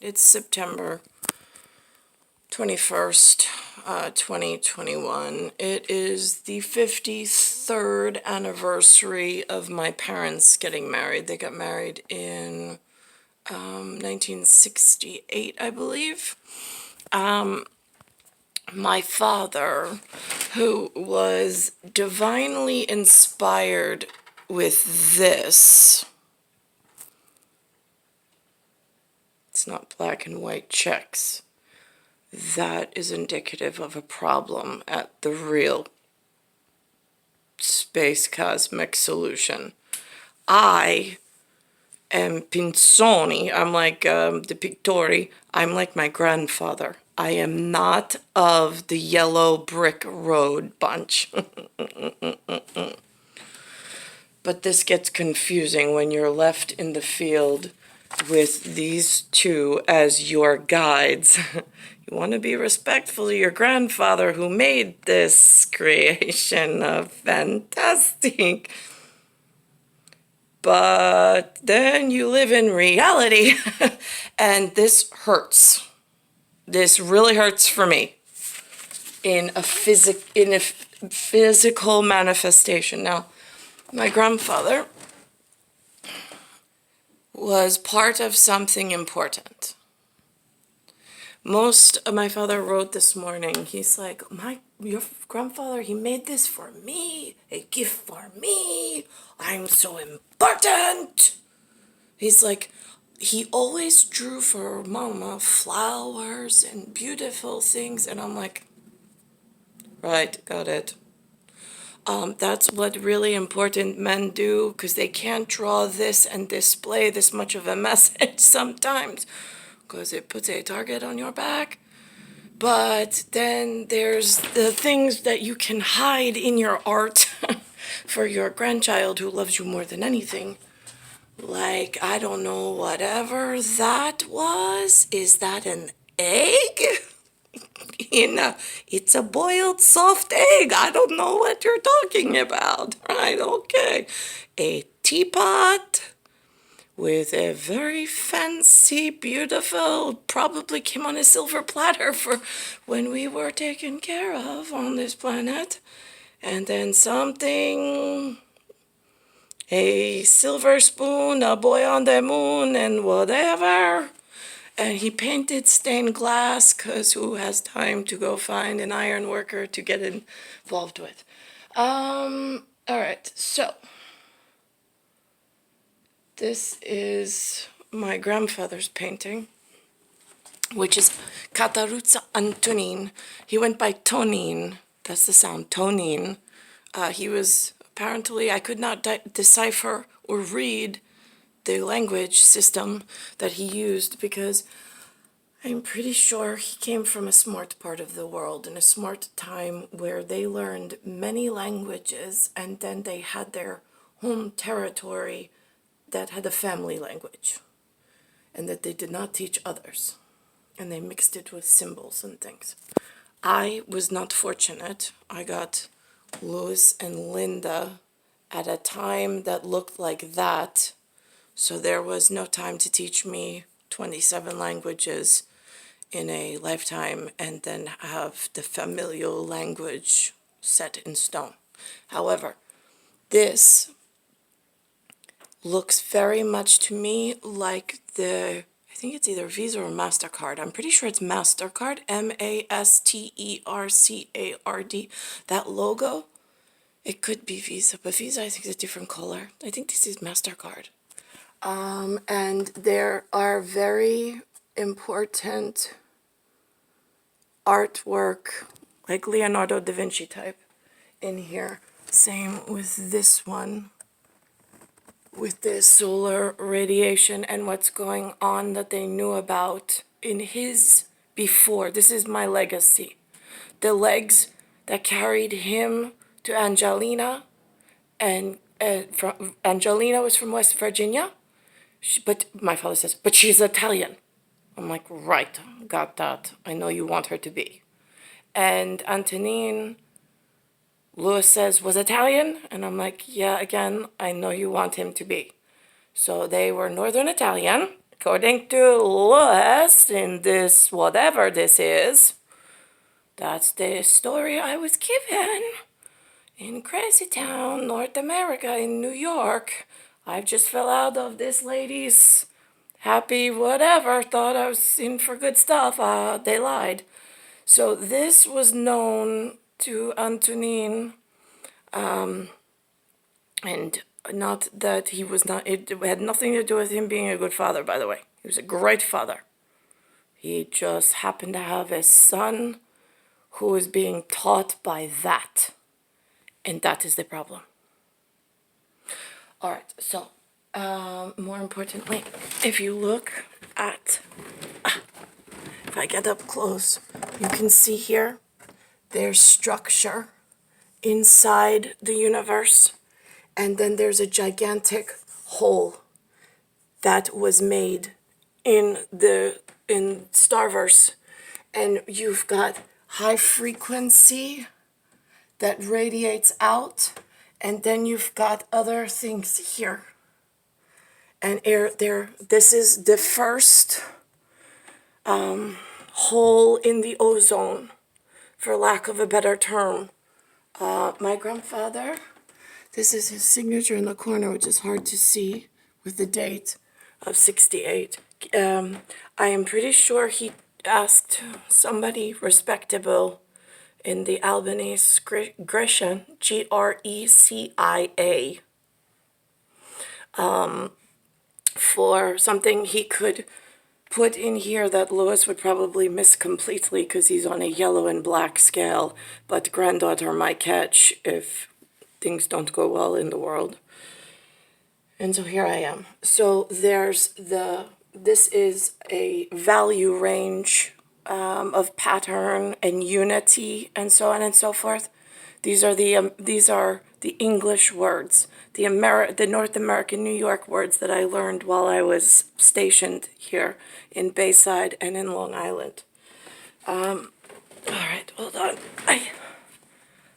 It's September 21st, 2021. It is the 53rd anniversary of my parents getting married. They got married in 1968, I believe. My father, who was divinely inspired with this. It's not black and white checks. That is indicative of a problem at the real space cosmic solution. I am Pinzoni. I'm like the Pictori. I'm like my grandfather. I am not of the yellow brick road bunch. But this gets confusing when you're left in the field with these two as your guides. You want to be respectful of your grandfather who made this creation of fantastic. But then you live in reality, and this hurts. This really hurts for me in a physical manifestation. Now, my grandfather was part of something important. My father wrote this morning, he's like, your grandfather, he made this for me, a gift for me, I'm so important. He's like, he always drew for mama flowers and beautiful things, and I'm like, right, got it. That's what really important men do, because they can't draw this and display this much of a message sometimes, because it puts a target on your back. But then there's the things that you can hide in your art for your grandchild who loves you more than anything. Like, I don't know, whatever that was. Is that an egg? It's a boiled soft egg. I don't know what you're talking about. Right, okay. A teapot with a very fancy, beautiful, probably came on a silver platter for when we were taken care of on this planet. And then something, a silver spoon, a boy on the moon, and whatever. And he painted stained glass, because who has time to go find an iron worker to get involved with? All right, so this is my grandfather's painting, which is Cattaruzza. He went by Tonin. That's the sound, Tonin. He was apparently, I could not decipher or read the language system that he used, because I'm pretty sure he came from a smart part of the world, in a smart time where they learned many languages, and then they had their home territory that had a family language, and that they did not teach others, and they mixed it with symbols and things. I was not fortunate. I got Louis and Linda at a time that looked like that, so there was no time to teach me 27 languages in a lifetime and then have the familial language set in stone. However, this looks very much to me like I think it's either Visa or MasterCard. I'm pretty sure it's MasterCard, MasterCard. That logo, it could be Visa, but Visa I think is a different color. I think this is MasterCard. And there are very important artwork, like Leonardo da Vinci type, in here. Same with this one, with this solar radiation and what's going on that they knew about in his before. This is my legacy. The legs that carried him to Angelina, and Angelina was from West Virginia, but my father says, but she's Italian. I'm like, right, got that. I know you want her to be. And Antonin, Louis says, was Italian? And I'm like, yeah, again, I know you want him to be. So they were Northern Italian, according to Lewis, in this, whatever this is, that's the story I was given in Crazy Town, North America, in New York. I just fell out of this lady's happy whatever, thought I was in for good stuff. They lied. So this was known to Antonin, and not that he was not, it had nothing to do with him being a good father, by the way. He was a great father. He just happened to have a son who was being taught by that. And that is the problem. All right, so more importantly, if you look at, if I get up close, you can see here, there's structure inside the universe, and then there's a gigantic hole that was made in Starverse, and you've got high frequency that radiates out, and then you've got other things here. And air there. This is the first hole in the ozone, for lack of a better term. My grandfather, this is his signature in the corner, which is hard to see with the date of 68. I am pretty sure he asked somebody respectable in the Albanese Grecia, Grecia, for something he could put in here that Lewis would probably miss completely because he's on a yellow and black scale, but Granddaughter might catch if things don't go well in the world. And so here I am. So this is a value range of pattern and unity and so on and so forth. These are the English words, the North American, New York words that I learned while I was stationed here in Bayside and in Long Island. All right, hold on. I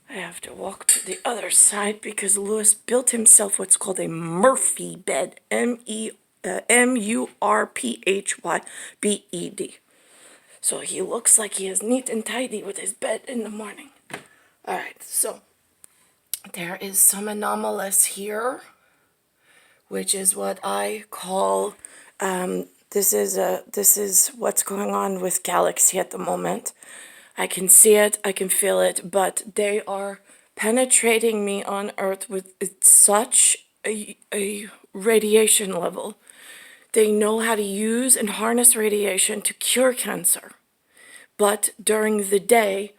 have to walk to the other side because Lewis built himself what's called a Murphy bed, Murphybed. So he looks like he is neat and tidy with his bed in the morning. All right, so there is some anomalous here, which is what I call, this is what's going on with Galaxy at the moment. I can see it, I can feel it, but they are penetrating me on Earth with such a radiation level. They know how to use and harness radiation to cure cancer. But during the day,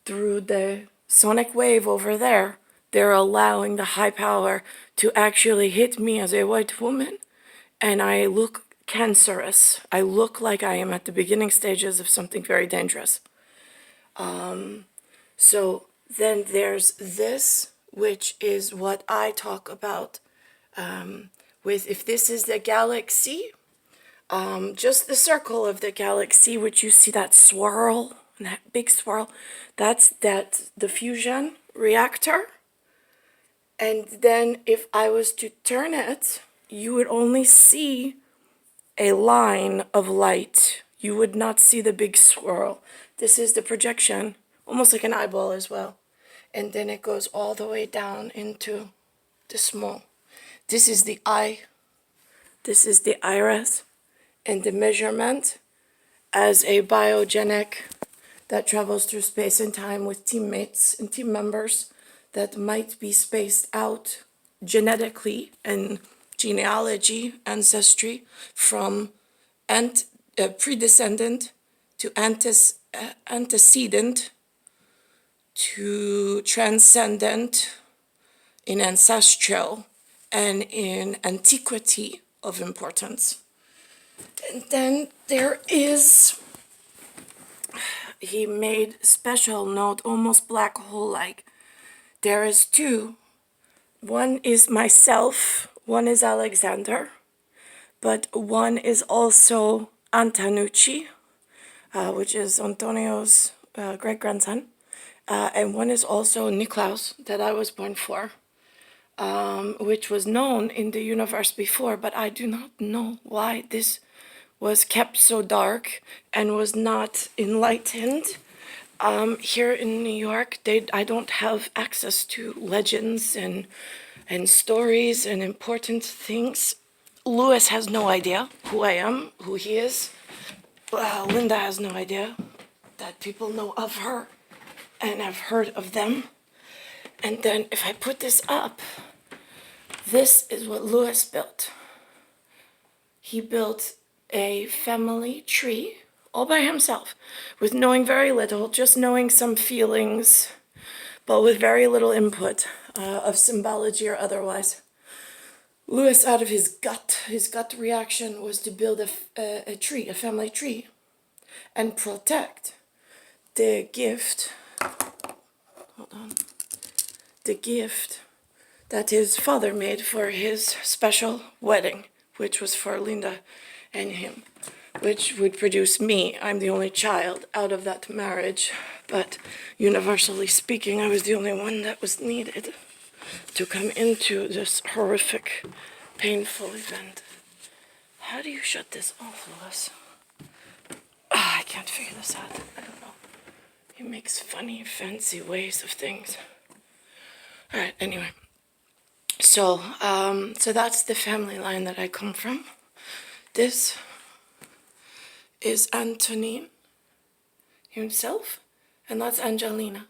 through the sonic wave over there, they're allowing the high power to actually hit me as a white woman, and I look cancerous. I look like I am at the beginning stages of something very dangerous. So then there's this, which is what I talk about with, if this is the galaxy, just the circle of the galaxy, which you see that swirl, that big swirl, that's the fusion reactor. And then if I was to turn it, you would only see a line of light. You would not see the big swirl. This is the projection, almost like an eyeball as well. And then it goes all the way down into the small. This is the eye. This is the iris. And the measurement as a biogenic that travels through space and time with teammates and team members that might be spaced out genetically and genealogy, ancestry, from predescendant to antecedent to transcendent in ancestral and in antiquity of importance. And then there is, he made special note, almost black hole-like. There is two. One is myself, one is Alexander, but one is also Antonucci, which is Antonio's great-grandson, and one is also Nicolaus, that I was born for, which was known in the universe before, but I do not know why this was kept so dark and was not enlightened. Here in New York, I don't have access to legends and stories and important things. Louis has no idea who I am, who he is. Linda has no idea that people know of her and have heard of them. And then if I put this up, this is what Louis built. He built a family tree all by himself, with knowing very little, just knowing some feelings, but with very little input of symbology or otherwise. Louis, out of his gut reaction was to build a tree, a family tree, and protect the gift, hold on, the gift that his father made for his special wedding, which was for Linda and him, which would produce me. I'm the only child out of that marriage, but universally speaking, I was the only one that was needed to come into this horrific, painful event. How do you shut this off, Louis? I can't figure this out. I don't know. He makes funny, fancy ways of things. All right, anyway. So that's the family line that I come from. This is Antonin himself, and that's Angelina.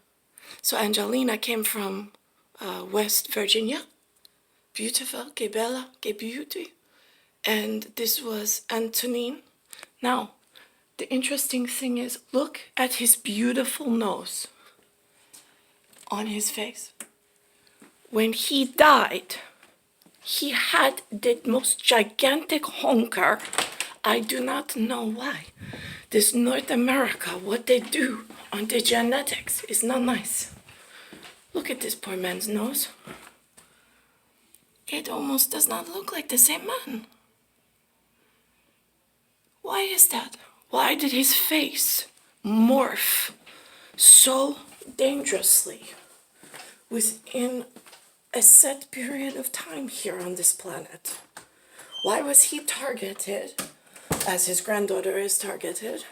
So Angelina came from West Virginia. Beautiful, que bella, que beauty. And this was Antonin. Now, the interesting thing is, look at his beautiful nose on his face. When he died, he had the most gigantic honker. I do not know why. This North America, what they do on the genetics is not nice. Look at this poor man's nose. It almost does not look like the same man. Why is that? Why did his face morph so dangerously within a set period of time here on this planet? Why was he targeted as his granddaughter is targeted?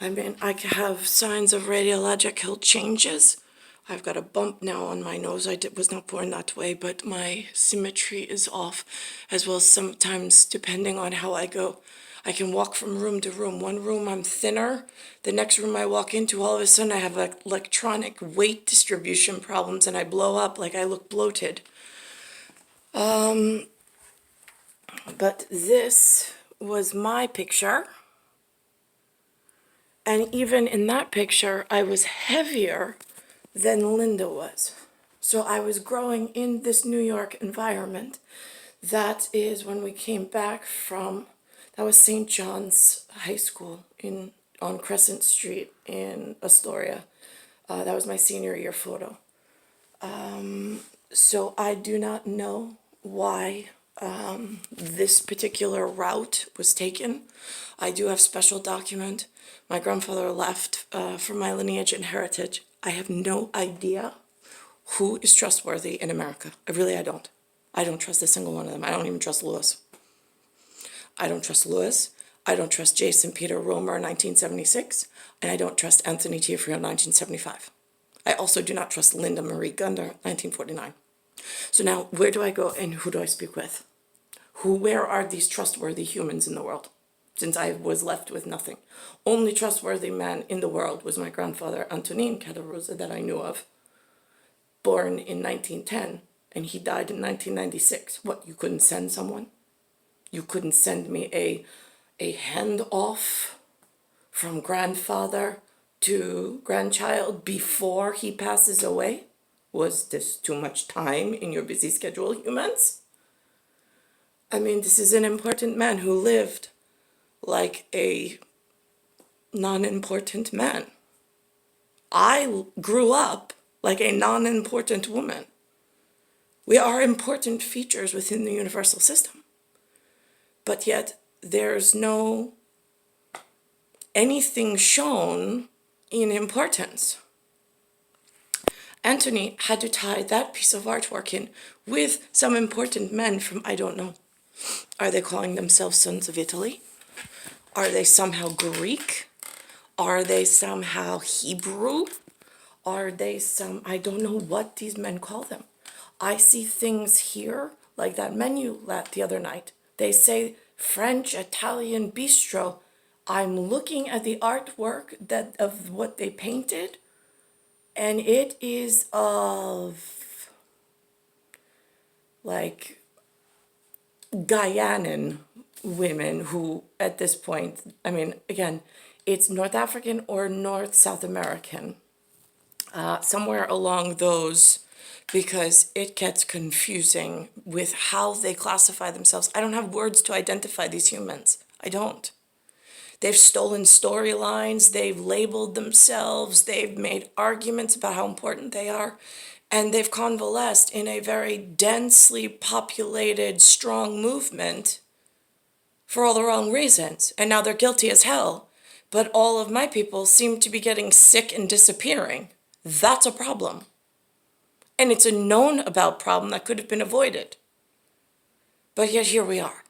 I mean, I have signs of radiological changes. I've got a bump now on my nose. I was not born that way, but my symmetry is off, as well as sometimes, depending on how I go, I can walk from room to room. One room I'm thinner. The next room I walk into, all of a sudden I have electronic weight distribution problems and I blow up like I look bloated. But this was my picture. And even in that picture, I was heavier than Linda was. So I was growing in this New York environment. That is when we came back from, that was St. John's High School on Crescent Street in Astoria. That was my senior year photo. So I do not know why this particular route was taken. I do have special document. My grandfather left for my lineage and heritage. I have no idea who is trustworthy in America. I don't. I don't trust a single one of them. I don't even trust Louis. I don't trust Louis. I don't trust Jason Peter Romer, 1976. And I don't trust Anthony Tiafrio, 1975. I also do not trust Linda Marie Gunder, 1949. So now, where do I go and who do I speak with? Where are these trustworthy humans in the world? Since I was left with nothing. Only trustworthy man in the world was my grandfather, Antonin Cattaruzza, that I knew of. Born in 1910, and he died in 1996. What, you couldn't send someone? You couldn't send me a handoff from grandfather to grandchild before he passes away? Was this too much time in your busy schedule, humans? I mean, this is an important man who lived like a non-important man. I grew up like a non-important woman. We are important features within the universal system. But yet, there's no anything shown in importance. Anthony had to tie that piece of artwork in with some important men from, I don't know, are they calling themselves Sons of Italy? Are they somehow Greek? Are they somehow Hebrew? Are they I don't know what these men call them. I see things here, like that menu the other night. They say French, Italian, bistro. I'm looking at the artwork of what they painted, and it is of like Guyanan women who, at this point, I mean, again, it's North African or North South American, somewhere along those, because it gets confusing with how they classify themselves. I don't have words to identify these humans. I don't. They've stolen storylines, they've labeled themselves, they've made arguments about how important they are, and they've convalesced in a very densely populated, strong movement for all the wrong reasons. And now they're guilty as hell. But all of my people seem to be getting sick and disappearing. That's a problem. And it's a known about problem that could have been avoided. But yet here we are.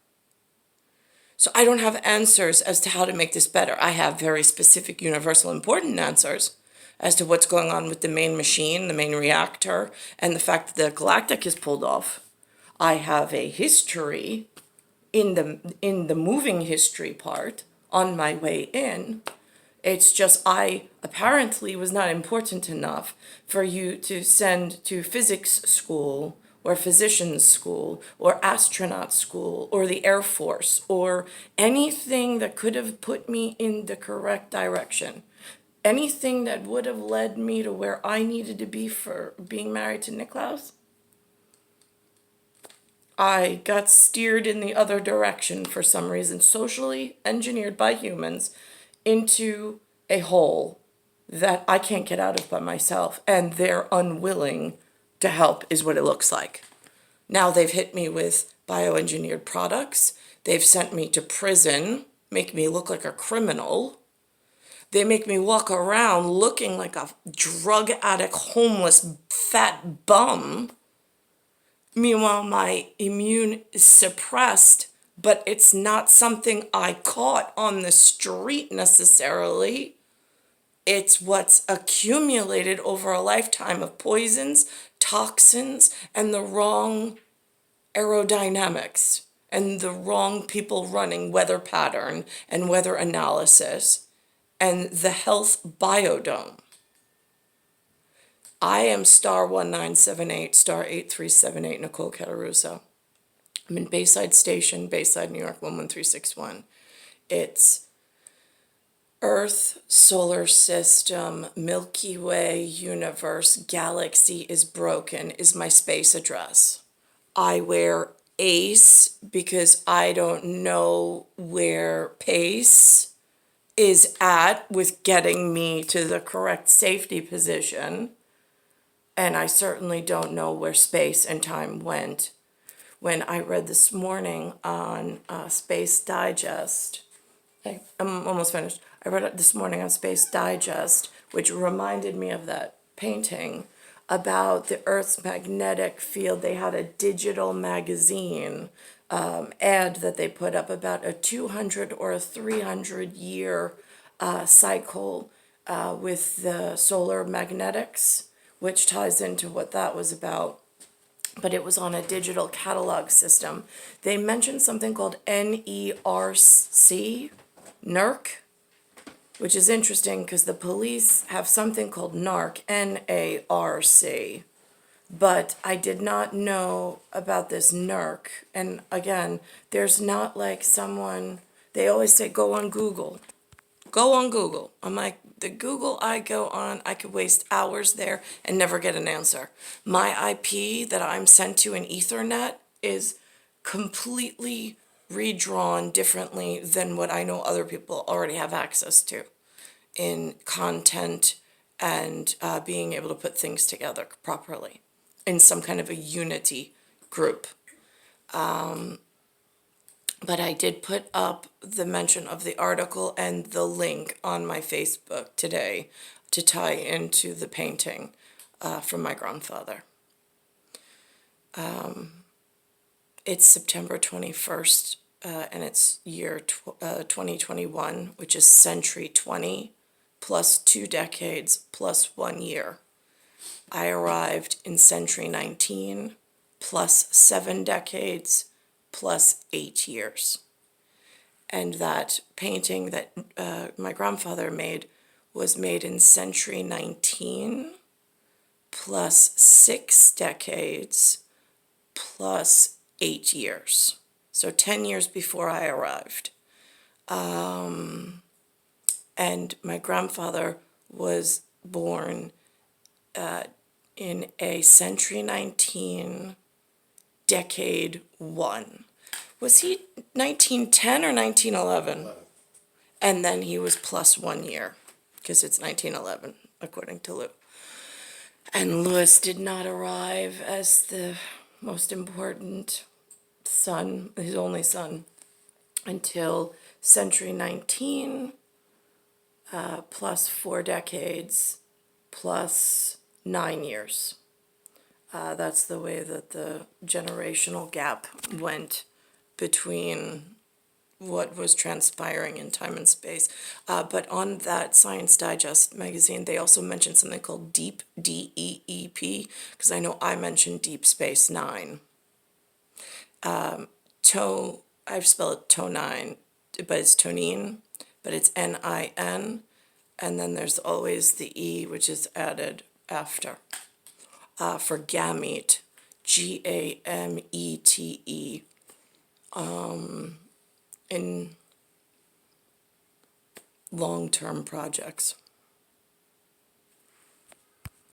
So I don't have answers as to how to make this better. I have very specific, universal, important answers as to what's going on with the main machine, the main reactor, and the fact that the galactic is pulled off. I have a history in the moving history part on my way in. It's just I apparently was not important enough for you to send to physics school or physician's school or astronaut school or the Air Force or anything that could have put me in the correct direction. Anything that would have led me to where I needed to be for being married to Niklaus. I got steered in the other direction for some reason, socially engineered by humans into a hole that I can't get out of by myself, and they're unwilling to help is what it looks like. Now they've hit me with bioengineered products. They've sent me to prison, make me look like a criminal. They make me walk around looking like a drug addict, homeless, fat bum. Meanwhile, my immune is suppressed, but it's not something I caught on the street necessarily. It's what's accumulated over a lifetime of poisons, toxins, and the wrong aerodynamics, and the wrong people running weather pattern and weather analysis, and the health biodome. I am star 1978, star 8378, Nicole Cattaruzza. I'm in Bayside Station, Bayside, New York, 11361. It's Earth, solar system, Milky Way, universe, galaxy is broken is my space address. I wear ACE because I don't know where PACE is at with getting me to the correct safety position. And I certainly don't know where space and time went. When I read this morning on Space Digest, I'm almost finished. I read it this morning on Space Digest, which reminded me of that painting about the Earth's magnetic field. They had a digital magazine ad that they put up about a 200 or a 300 year cycle with the solar magnetics, which ties into what that was about. But it was on a digital catalog system. They mentioned something called NERC, which is interesting because the police have something called NARC, NARC. But I did not know about this NERC. And again, there's not like someone, they always say, go on Google. Go on Google. I'm like, the Google I go on, I could waste hours there and never get an answer. My IP that I'm sent to in Ethernet is completely redrawn differently than what I know other people already have access to in content and being able to put things together properly in some kind of a unity group. But I did put up the mention of the article and the link on my Facebook today to tie into the painting from my grandfather. It's September 21st, and it's year 2021, which is century 20, plus 2 decades, plus 1 year. I arrived in century 19, plus 7 decades, plus 8 years. And that painting that my grandfather made was made in century 19, plus 6 decades, plus 8 years. So 10 years before I arrived. And my grandfather was born in a century 19, decade 1. Was he 1910 or 1911? And then he was plus 1 year, because it's 1911, according to Lou. And Louis did not arrive as the most important son, his only son, until century 19, plus 4 decades, plus 9 years. That's the way that the generational gap went between what was transpiring in time and space. But on that Science Digest magazine, they also mentioned something called DEEP, D-E-E-P, because I know I mentioned Deep Space Nine. I've spelled it Tonine, but it's Tonine, but it's N-I-N, and then there's always the E, which is added after. For gamete, G-A-M-E-T-E, in long-term projects.